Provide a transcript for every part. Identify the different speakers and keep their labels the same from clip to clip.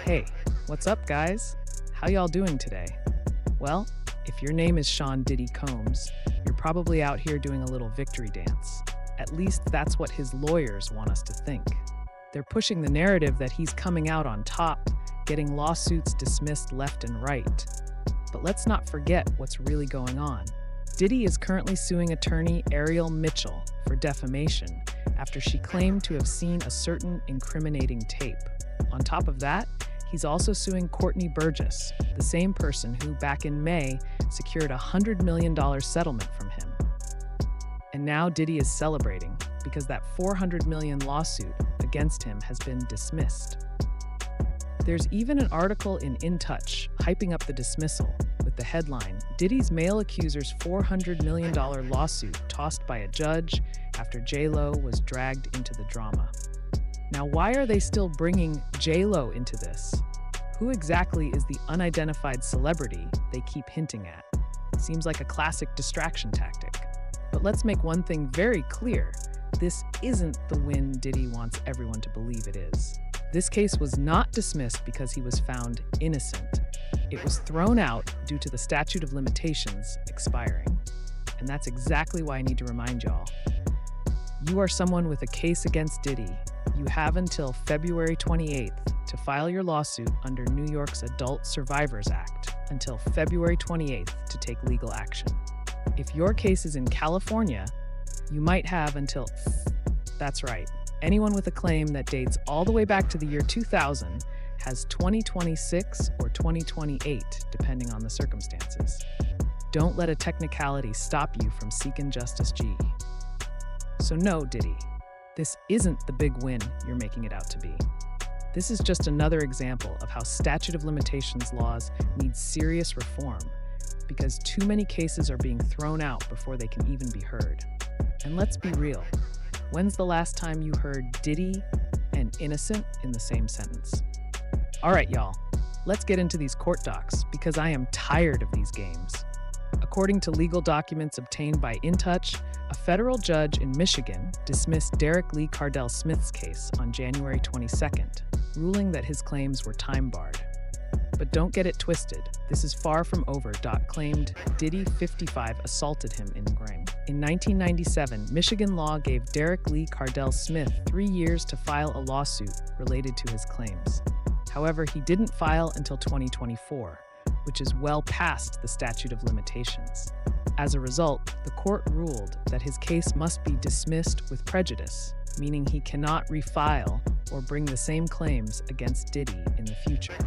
Speaker 1: Hey, what's up, guys? How y'all doing today? Well, if your name is Sean Diddy Combs, you're probably out here doing a little victory dance. At least that's what his lawyers want us to think. They're pushing the narrative that he's coming out on top, getting lawsuits dismissed left and right. But let's not forget what's really going on. Diddy is currently suing attorney Ariel Mitchell for defamation after she claimed to have seen a certain incriminating tape. On top of that, he's also suing Courtney Burgess, the same person who, back in May, secured a $100 million settlement from him. And now Diddy is celebrating because that $400 million lawsuit against him has been dismissed. There's even an article in In Touch hyping up the dismissal with the headline, Diddy's male accuser's $400 million lawsuit tossed by a judge after J-Lo was dragged into the drama. Now, why are they still bringing J-Lo into this? Who exactly is the unidentified celebrity they keep hinting at? Seems like a classic distraction tactic. But let's make one thing very clear. This isn't the win Diddy wants everyone to believe it is. This case was not dismissed because he was found innocent. It was thrown out due to the statute of limitations expiring. And that's exactly why I need to remind y'all. You are someone with a case against Diddy. You have until February 28th to file your lawsuit under New York's Adult Survivors Act until February 28th to take legal action. If your case is in California, you might have until... That's right. Anyone with a claim that dates all the way back to the year 2000 has 2026 or 2028, depending on the circumstances. Don't let a technicality stop you from seeking justice, G. So no, Diddy, this isn't the big win you're making it out to be. This is just another example of how statute of limitations laws need serious reform because too many cases are being thrown out before they can even be heard. And let's be real. When's the last time you heard Diddy and innocent in the same sentence? All right, y'all, let's get into these court docs because I am tired of these games. According to legal documents obtained by In Touch, a federal judge in Michigan dismissed Derek Lee Cardell Smith's case on January 22nd, ruling that his claims were time-barred. But don't get it twisted. This is far from over. Claimed Diddy, 55, assaulted him in Ring. In 1997, Michigan law gave Derek Lee Cardell Smith 3 years to file a lawsuit related to his claims. However, he didn't file until 2024, which is well past the statute of limitations. As a result, the court ruled that his case must be dismissed with prejudice, meaning he cannot refile or bring the same claims against Diddy in the future.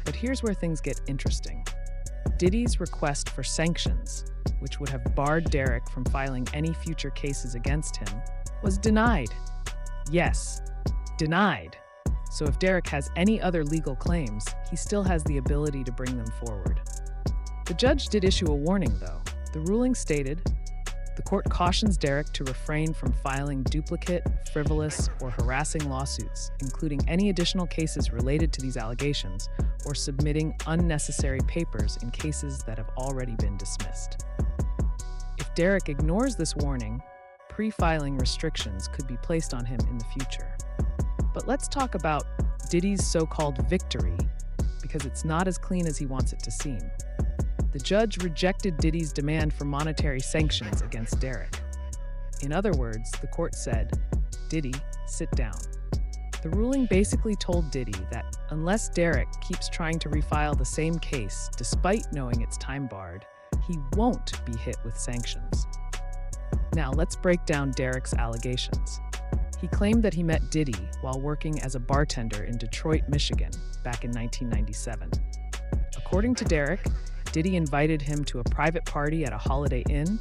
Speaker 1: But here's where things get interesting. Diddy's request for sanctions, which would have barred Derek from filing any future cases against him, was denied. Yes, denied. So if Derek has any other legal claims, he still has the ability to bring them forward. The judge did issue a warning, though. The ruling stated, the court cautions Derek to refrain from filing duplicate, frivolous, or harassing lawsuits, including any additional cases related to these allegations, or submitting unnecessary papers in cases that have already been dismissed. If Derek ignores this warning, pre-filing restrictions could be placed on him in the future. But let's talk about Diddy's so-called victory, because it's not as clean as he wants it to seem. The judge rejected Diddy's demand for monetary sanctions against Derek. In other words, the court said, Diddy, sit down. The ruling basically told Diddy that unless Derek keeps trying to refile the same case despite knowing it's time-barred, he won't be hit with sanctions. Now let's break down Derek's allegations. He claimed that he met Diddy while working as a bartender in Detroit, Michigan, back in 1997. According to Derek, Diddy invited him to a private party at a Holiday Inn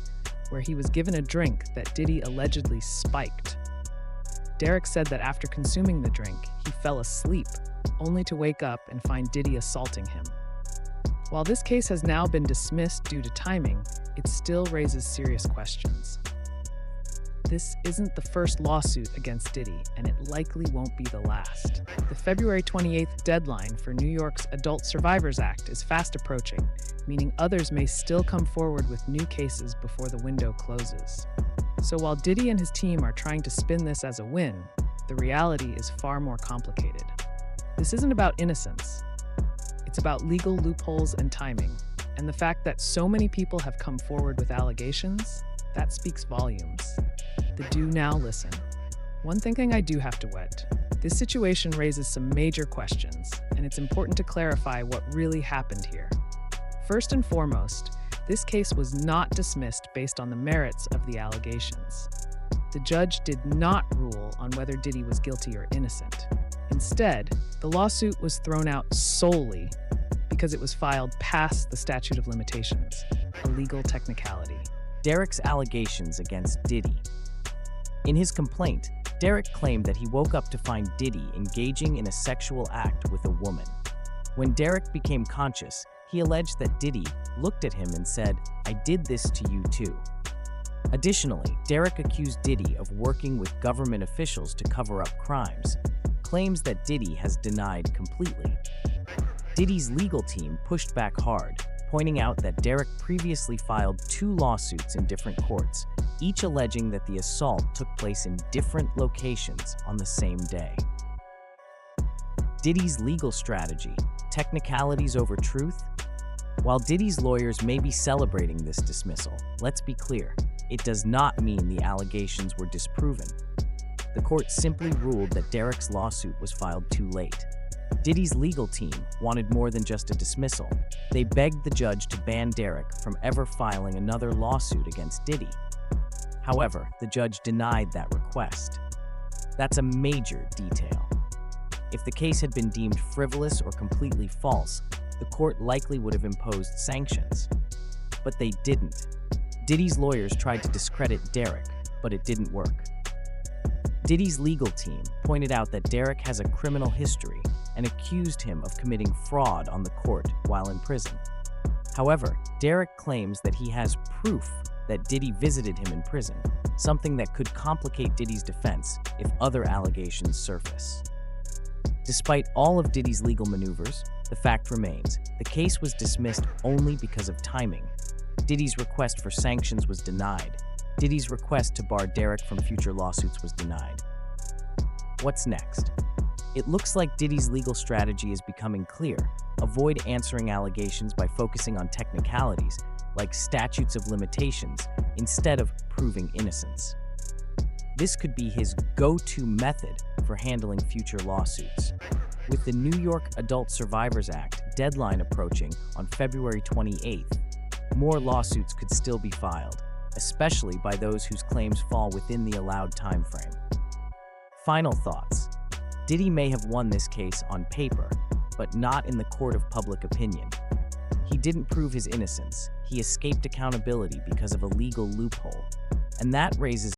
Speaker 1: where he was given a drink that Diddy allegedly spiked. Derek said that after consuming the drink, he fell asleep, only to wake up and find Diddy assaulting him. While this case has now been dismissed due to timing, it still raises serious questions. This isn't the first lawsuit against Diddy, and it likely won't be the last. The February 28th deadline for New York's Adult Survivors Act is fast approaching, meaning others may still come forward with new cases before the window closes. So while Diddy and his team are trying to spin this as a win, the reality is far more complicated. This isn't about innocence. It's about legal loopholes and timing. And the fact that so many people have come forward with allegations, that speaks volumes. The do now listen. One thing I do have to wet. This situation raises some major questions, and it's important to clarify what really happened here. First and foremost, this case was not dismissed based on the merits of the allegations. The judge did not rule on whether Diddy was guilty or innocent. Instead, the lawsuit was thrown out solely because it was filed past the statute of limitations, a legal technicality.
Speaker 2: Derek's allegations against Diddy. In his complaint, Derek claimed that he woke up to find Diddy engaging in a sexual act with a woman. When Derek became conscious, he alleged that Diddy looked at him and said, "I did this to you too." Additionally, Derek accused Diddy of working with government officials to cover up crimes, claims that Diddy has denied completely. Diddy's legal team pushed back hard, pointing out that Derek previously filed 2 lawsuits in different courts, each alleging that the assault took place in different locations on the same day. Diddy's legal strategy, technicalities over truth? While Diddy's lawyers may be celebrating this dismissal, let's be clear, it does not mean the allegations were disproven. The court simply ruled that Derek's lawsuit was filed too late. Diddy's legal team wanted more than just a dismissal. They begged the judge to ban Derek from ever filing another lawsuit against Diddy. However, the judge denied that request. That's a major detail. If the case had been deemed frivolous or completely false, the court likely would have imposed sanctions. But they didn't. Diddy's lawyers tried to discredit Derek, but it didn't work. Diddy's legal team pointed out that Derek has a criminal history and accused him of committing fraud on the court while in prison. However, Derek claims that he has proof that Diddy visited him in prison, something that could complicate Diddy's defense if other allegations surface. Despite all of Diddy's legal maneuvers, the fact remains, the case was dismissed only because of timing. Diddy's request for sanctions was denied. Diddy's request to bar Derek from future lawsuits was denied. What's next? It looks like Diddy's legal strategy is becoming clear. Avoid answering allegations by focusing on technicalities, like statutes of limitations, instead of proving innocence. This could be his go-to method for handling future lawsuits. With the New York Adult Survivors Act deadline approaching on February 28th, more lawsuits could still be filed, especially by those whose claims fall within the allowed time frame. Final thoughts. Diddy may have won this case on paper, but not in the court of public opinion. He didn't prove his innocence. He escaped accountability because of a legal loophole. And that raises